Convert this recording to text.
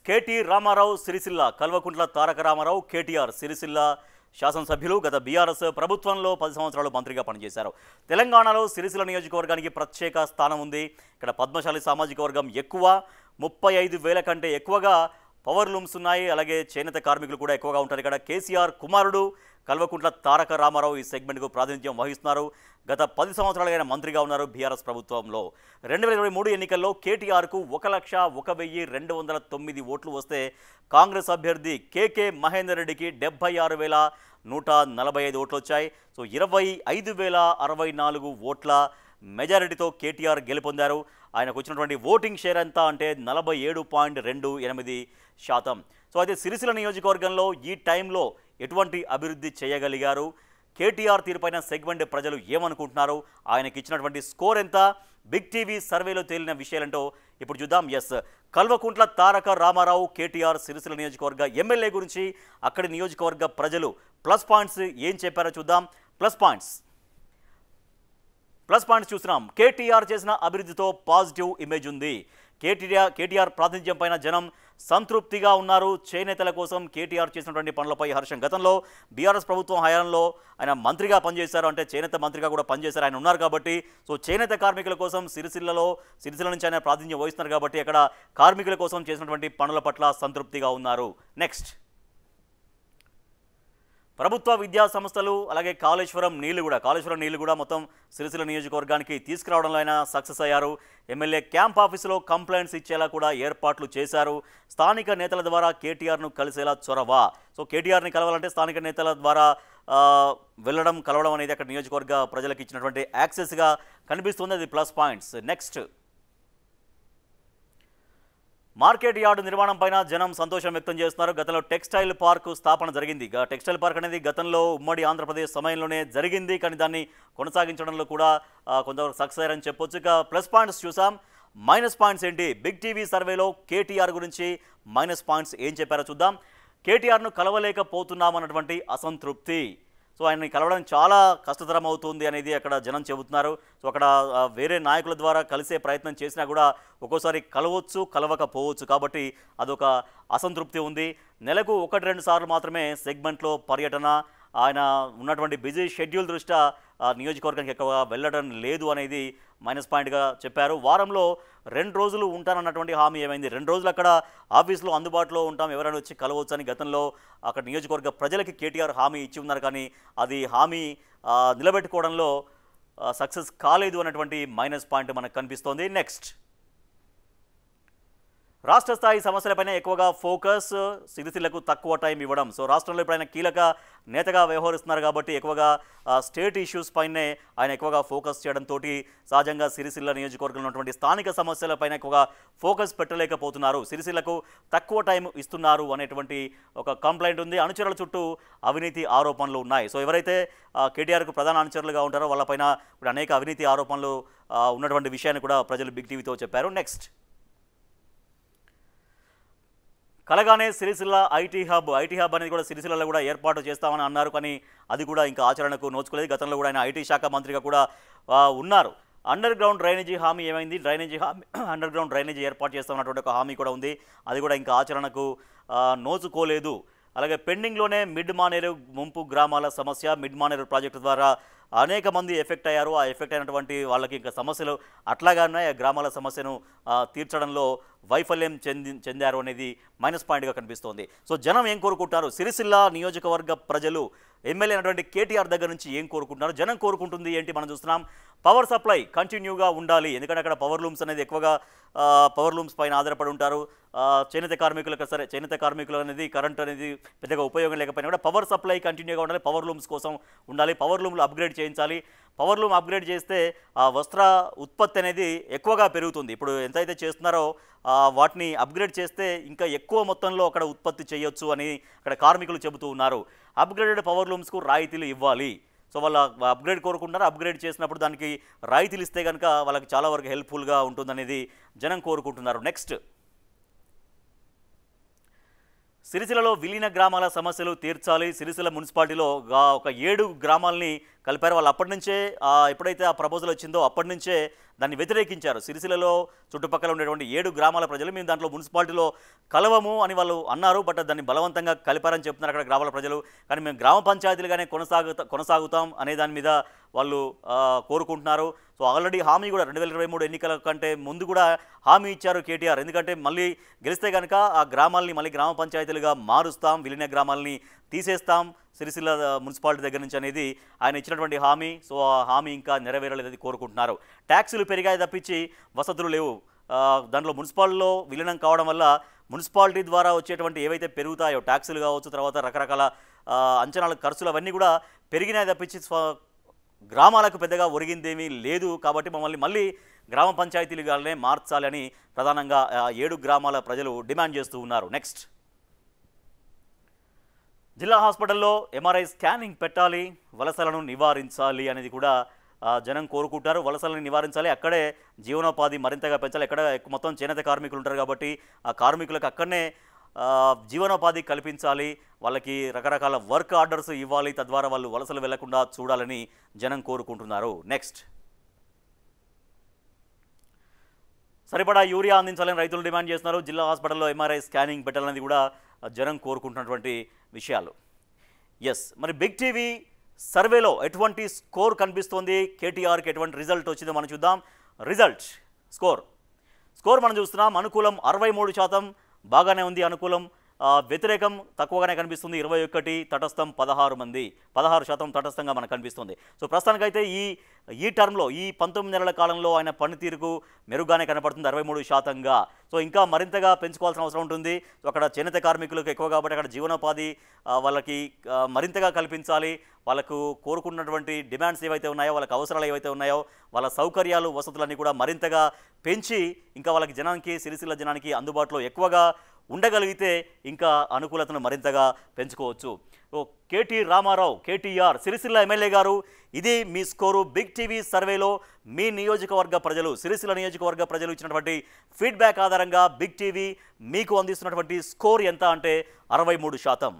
KT Ramarao Sircilla Kalvakuntla Taraka Ramarao KTR Sircilla శాసనసభ్యులు గత BRS ప్రభుత్వంలో 10 సంవత్సరాలు మంత్రిగా పనిచేశారు. తెలంగాణలో సిరిసిల్ల నియోజకవర్గానికి ప్రత్యేక స్థానం ఉంది. ఇక్కడ పద్మశాలి సామాజిక వర్గం ఎక్కువ, 35,000 కంటే ఎక్కువగా పవర్ లూమ్స్ ఉన్నాయి. అలాగే చేనేత కార్మికులు కూడా ఎక్కువగా ఉంటారు. ఇక్కడ కేసీఆర్ కుమారుడు కల్వకుంట్ల తారక రామారావు ఈ సెగ్మెంట్కు ప్రాతినిధ్యం వహిస్తున్నారు. గత 10 సంవత్సరాలుగా ఆయన మంత్రిగా ఉన్నారు బీఆర్ఎస్ ప్రభుత్వంలో. 2023 ఎన్నికల్లో కేటీఆర్కు 1,02,209 ఓట్లు వస్తే కాంగ్రెస్ అభ్యర్థి కేకే మహేందర్ రెడ్డికి 76,145 ఓట్లు వచ్చాయి. సో 25,064 ఓట్ల మెజారిటీతో కేటీఆర్ గెలుపొందారు. ఆయనకు వచ్చినటువంటి ఓటింగ్ షేర్ ఎంత అంటే 47.28%. సో అయితే సిరిసిల్ల నియోజకవర్గంలో ఈ టైంలో ఎటువంటి అభివృద్ధి చేయగలిగారు, కేటీఆర్ తీరుపైన సెగ్మెంట్ ప్రజలు ఏమనుకుంటున్నారు, ఆయనకి ఇచ్చినటువంటి స్కోర్ ఎంత, బిగ్ టీవీ సర్వేలో తేలిన విషయాలంటో ఇప్పుడు చూద్దాం. కల్వకుంట్ల తారక రామారావు కేటీఆర్ సిరిసిల్ల నియోజకవర్గ ఎమ్మెల్యే గురించి అక్కడి నియోజకవర్గ ప్రజలు ప్లస్ పాయింట్స్ ఏం చెప్పారో చూద్దాం. ప్లస్ పాయింట్స్ చూస్తున్నాం. కేటీఆర్ చేసిన అభివృద్ధితో పాజిటివ్ ఇమేజ్ ఉంది. కేటీఆర్ ప్రాతినిధ్యం పైన జనం సంతృప్తిగా ఉన్నారు. చేనేతల కోసం కేటీఆర్ చేసినటువంటి పనులపై హర్షం. గతంలో బీఆర్ఎస్ ప్రభుత్వం హయాంలో ఆయన మంత్రిగా పనిచేశారు, అంటే చేనేత మంత్రిగా కూడా పనిచేశారు, ఆయన ఉన్నారు కాబట్టి. సో చేనేత కార్మికుల కోసం సిరిసిల్ల నుంచి ఆయన ప్రాతినిధ్యం వహిస్తున్నారు కాబట్టి అక్కడ కార్మికుల కోసం చేసినటువంటి పనుల పట్ల సంతృప్తిగా ఉన్నారు. నెక్స్ట్, ప్రభుత్వ విద్యా సంస్థలు అలాగే కాళేశ్వరం నీళ్లు కూడా మొత్తం సిరిసిల్ల నియోజకవర్గానికి తీసుకురావడంలో ఆయన సక్సెస్ అయ్యారు. ఎమ్మెల్యే క్యాంప్ ఆఫీసులో కంప్లైంట్స్ ఇచ్చేలా కూడా ఏర్పాట్లు చేశారు. స్థానిక నేతల ద్వారా కేటీఆర్ను కలిసేలా చొరవ. సో కేటీఆర్ని కలవాలంటే స్థానిక నేతల ద్వారా కలవడం అనేది అక్కడ నియోజకవర్గ ప్రజలకు ఇచ్చినటువంటి యాక్సెస్గా కనిపిస్తుంది. అది plus points. Next, market yard నిర్మాణం పైన జనం సంతోషం వ్యక్తం చేస్తున్నారు. గతంలో టెక్స్టైల్ పార్క్ స్థాపన జరిగింది. టెక్స్టైల్ పార్క్ అనేది గతంలో ఉమ్మడి ఆంధ్రప్రదేశ్ సమయంలోనే జరిగింది, కానీ దాన్ని కొనసాగించడంలో కూడా కొంతవరకు సక్సెస్ అయ్యారని చెప్పొచ్చు. ఇక ప్లస్ పాయింట్స్ చూసాం. మైనస్ పాయింట్స్ ఏంటి? బిగ్ టీవీ సర్వేలో కేటీఆర్ గురించి మైనస్ పాయింట్స్ ఏం చెప్పారో చూద్దాం. కేటీఆర్ను కలవలేకపోతున్నామన్నటువంటి అసంతృప్తి. సో ఆయన్ని కలవడం చాలా కష్టతరం అవుతుంది అనేది అక్కడ జనం చెబుతున్నారు. సో అక్కడ వేరే నాయకుల ద్వారా కలిసే ప్రయత్నం చేసినా కూడా ఒక్కోసారి కలవచ్చు, కలవకపోవచ్చు, కాబట్టి అదొక అసంతృప్తి ఉంది. నెలకు 1-2 సార్లు మాత్రమే సెగ్మెంట్లో పర్యటన. ఆయన ఉన్నటువంటి బిజీ షెడ్యూల్ దృష్ట్యా నియోజకవర్గానికి ఎక్కువగా వెళ్ళడం లేదు అనేది మైనస్ పాయింట్గా చెప్పారు. వారంలో 2 రోజులు ఉంటానన్నటువంటి హామీ ఏమైంది? 2 రోజులు అక్కడ ఆఫీస్లో అందుబాటులో ఉంటాం, ఎవరైనా వచ్చి కలవచ్చు అని గతంలో అక్కడ నియోజకవర్గ ప్రజలకి కేటీఆర్ హామీ ఇచ్చి ఉన్నారు, కానీ అది హామీ నిలబెట్టుకోవడంలో సక్సెస్ కాలేదు అన్నటువంటి మైనస్ పాయింట్ మనకు కనిపిస్తోంది. నెక్స్ట్, రాష్ట్ర స్థాయి సమస్యలపైన ఎక్కువగా ఫోకస్, సిరిసిల్లకు తక్కువ టైం ఇవ్వడం. సో రాష్ట్రంలో ఇప్పుడు ఆయన కీలక నేతగా వ్యవహరిస్తున్నారు కాబట్టి ఎక్కువగా స్టేట్ ఇష్యూస్ పైనే ఆయన ఎక్కువగా ఫోకస్ చేయడంతో సహజంగా సిరిసిల్ల నియోజకవర్గంలో ఉన్నటువంటి స్థానిక సమస్యలపైన ఎక్కువగా ఫోకస్ పెట్టలేకపోతున్నారు. సిరిసిల్లకు తక్కువ టైం ఇస్తున్నారు అనేటువంటి ఒక కంప్లైంట్ ఉంది. అనుచరుల చుట్టూ అవినీతి ఆరోపణలు ఉన్నాయి. సో ఎవరైతే కేటీఆర్కు ప్రధాన అనుచరులుగా ఉంటారో వాళ్ళపైన ఇప్పుడు అనేక అవినీతి ఆరోపణలు ఉన్నటువంటి విషయాన్ని కూడా ప్రజలు బిగ్ టీవీతో చెప్పారు. నెక్స్ట్, కలగానే సిరిసిల్ల ఐటీ హబ్ అనేది కూడా సిరిసిల్లలో కూడా ఏర్పాటు చేస్తామని అన్నారు, కానీ అది కూడా ఇంకా ఆచరణకు నోచుకోలేదు. గతంలో కూడా ఆయన ఐటీ శాఖ మంత్రిగా కూడా ఉన్నారు. అండర్ గ్రౌండ్ డ్రైనేజీ హామీ ఏమైంది? అండర్ గ్రౌండ్ డ్రైనేజీ ఏర్పాటు చేస్తామన్నటువంటి ఒక హామీ కూడా ఉంది, అది కూడా ఇంకా ఆచరణకు నోచుకోలేదు. అలాగే పెండింగ్లోనే మిడ్ మానేరు ముంపు గ్రామాల సమస్య. మిడ్ మానేరు ప్రాజెక్టు ద్వారా అనేక మంది ఎఫెక్ట్ అయ్యారు. ఆ ఎఫెక్ట్ అయినటువంటి వాళ్ళకి ఇంకా సమస్యలు అట్లాగా ఉన్నాయి. ఆ గ్రామాల సమస్యను తీర్చడంలో వైఫల్యం చెందారు అనేది మైనస్ పాయింట్గా కనిపిస్తోంది. సో జనం ఏం కోరుకుంటున్నారు? సిరిసిల్ల నియోజకవర్గ ప్రజలు ఎమ్మెల్యే అయినటువంటి కేటీఆర్ దగ్గర నుంచి ఏం కోరుకుంటున్నారు, జనం కోరుకుంటుంది ఏంటి మనం చూస్తున్నాం. పవర్ సప్లై కంటిన్యూగా ఉండాలి, ఎందుకంటే అక్కడ పవర్ లూమ్స్ అనేది ఎక్కువగా పవర్ లూమ్స్ పైన ఆధారపడి ఉంటారు. చేనేత కార్మికులు అనేది కరెంట్ అనేది పెద్దగా ఉపయోగం లేకపోయినా కూడా పవర్ సప్లై కంటిన్యూగా ఉండాలి, పవర్ లూమ్స్ కోసం ఉండాలి, పవర్ లూమ్లు అప్గ్రేడ్ చేయించాలి. పవర్ లూమ్ అప్గ్రేడ్ చేస్తే ఆ వస్త్ర ఉత్పత్తి అనేది ఎక్కువగా పెరుగుతుంది. ఇప్పుడు ఎంతైతే చేస్తున్నారో వాటిని అప్గ్రేడ్ చేస్తే ఇంకా ఎక్కువ మొత్తంలో అక్కడ ఉత్పత్తి చేయొచ్చు అని అక్కడ కార్మికులు చెబుతూ ఉన్నారు. అప్గ్రేడెడ్ పవర్ లూమ్స్కు రాయితీలు ఇవ్వాలి. సో వాళ్ళ అప్గ్రేడ్ కోరుకుంటున్నారు. అప్గ్రేడ్ చేసినప్పుడు దానికి రాయితీలు ఇస్తే కనుక వాళ్ళకి చాలా వరకు హెల్ప్ఫుల్గా ఉంటుందనేది జనం కోరుకుంటున్నారు. నెక్స్ట్, సిరిసిల్లలో విలీన గ్రామాల సమస్యలు తీర్చాలి. సిరిసిల్ల మున్సిపాలిటీలో ఒక 7 గ్రామాలని కలిపారు. వాళ్ళు అప్పటి నుంచే ఎప్పుడైతే ఆ ప్రపోజల్ వచ్చిందో అప్పటి నుంచే దాన్ని వ్యతిరేకించారు. సిరిసిల్లలో చుట్టుపక్కల ఉండేటువంటి 7 గ్రామాల ప్రజలు మేము దాంట్లో మున్సిపాలిటీలో కలవము అని వాళ్ళు అన్నారు. బట్ దాన్ని బలవంతంగా కలిపారని చెప్తున్నారు అక్కడ గ్రామాల ప్రజలు. కానీ మేము గ్రామ పంచాయతీలుగానే కొనసాగుతాం అనే దాని మీద వాళ్ళు కోరుకుంటున్నారు. సో ఆల్రెడీ హామీ కూడా 2023 ఎన్నికల కంటే ముందు కూడా హామీ ఇచ్చారు కేటీఆర్. ఎందుకంటే మళ్ళీ గెలిస్తే కనుక ఆ గ్రామాలని మళ్ళీ గ్రామ పంచాయతీలుగా మారుస్తాం, విలీన గ్రామాలని తీసేస్తాం సిరిసిల్ల మున్సిపాలిటీ దగ్గర నుంచి అనేది ఆయన ఇచ్చినటువంటి హామీ. సో ఆ హామీ ఇంకా నెరవేరలేదని కోరుకుంటున్నారు. ట్యాక్సులు పెరిగాయి తప్పించి వసతులు లేవు. దాంట్లో మున్సిపాలిటీలో విలీనం కావడం వల్ల మున్సిపాలిటీ ద్వారా వచ్చేటువంటి ఏవైతే పెరుగుతాయో ట్యాక్సులు కావచ్చు, తర్వాత రకరకాల అంచనాల ఖర్చులు అవన్నీ కూడా పెరిగినాయి తప్పించి గ్రామాలకు పెద్దగా ఒరిగిందేమీ లేదు. కాబట్టి మమ్మల్ని మళ్ళీ గ్రామ పంచాయతీలుగానే మార్చాలని ప్రధానంగా 7 గ్రామాల ప్రజలు డిమాండ్ చేస్తూ ఉన్నారు. నెక్స్ట్, జిల్లా హాస్పిటల్లో ఎంఆర్ఐ స్కానింగ్ పెట్టాలి, వలసలను నివారించాలి అనేది కూడా జనం కోరుకుంటారు. వలసలను నివారించాలి, అక్కడే జీవనోపాధి మరింతగా పెంచాలి. ఎక్కడ మొత్తం చేనేత కార్మికులు ఉంటారు కాబట్టి ఆ కార్మికులకు అక్కడనే జీవనోపాధి కల్పించాలి, వాళ్ళకి రకరకాల వర్క్ ఆర్డర్స్ ఇవ్వాలి, తద్వారా వాళ్ళు వలసలు వెళ్లకుండా చూడాలని జనం కోరుకుంటున్నారు. నెక్స్ట్, సరిపడా యూరియా అందించాలని రైతులు డిమాండ్ చేస్తున్నారు. జిల్లా హాస్పిటల్లో ఎంఆర్ఐ స్కానింగ్ పెట్టాలనేది కూడా జనం కోరుకుంటున్నటువంటి విషయాలు. ఎస్, మరి బిగ్ టీవీ సర్వేలో ఎటువంటి స్కోర్ కనిపిస్తోంది, కేటీఆర్కి ఎటువంటి రిజల్ట్ వచ్చిందో మనం చూద్దాం. రిజల్ట్ స్కోర్ మనం చూస్తున్నాం. అనుకూలం 63%, బాగానే ఉంది అనుకూలం. వ్యతిరేకం తక్కువగానే కనిపిస్తుంది 21, తటస్థం 16% తటస్థంగా మనకు కనిపిస్తుంది. సో ప్రస్తుతానికైతే ఈ టర్మ్లో ఈ 19 నెలల కాలంలో ఆయన పనితీరుకు మెరుగ్గానే కనపడుతుంది 63%గా. సో ఇంకా మరింతగా పెంచుకోవాల్సిన అవసరం ఉంటుంది. సో అక్కడ చేనేత కార్మికులకు ఎక్కువ కాబట్టి అక్కడ జీవనోపాధి వాళ్ళకి మరింతగా కల్పించాలి. వాళ్ళకు కోరుకున్నటువంటి డిమాండ్స్ ఏవైతే ఉన్నాయో, వాళ్ళకి అవసరాలు ఏవైతే ఉన్నాయో, వాళ్ళ సౌకర్యాలు వసతులన్నీ కూడా మరింతగా పెంచి ఇంకా వాళ్ళకి జనానికి, సిరిసిల్ల జనానికి అందుబాటులో ఎక్కువగా ఉండగలిగితే ఇంకా అనుకూలతను మరింతగా పెంచుకోవచ్చు. కేటీ రామారావు, కేటీఆర్, సిరిసిల్ల ఎమ్మెల్యే గారు, ఇది మీ స్కోరు. బిగ్ టీవీ సర్వేలో మీ నియోజకవర్గ ప్రజలు, సిరిసిల్ల నియోజకవర్గ ప్రజలు ఇచ్చినటువంటి ఫీడ్బ్యాక్ ఆధారంగా బిగ్ టీవీ మీకు అందిస్తున్నటువంటి స్కోర్ ఎంత అంటే 63%.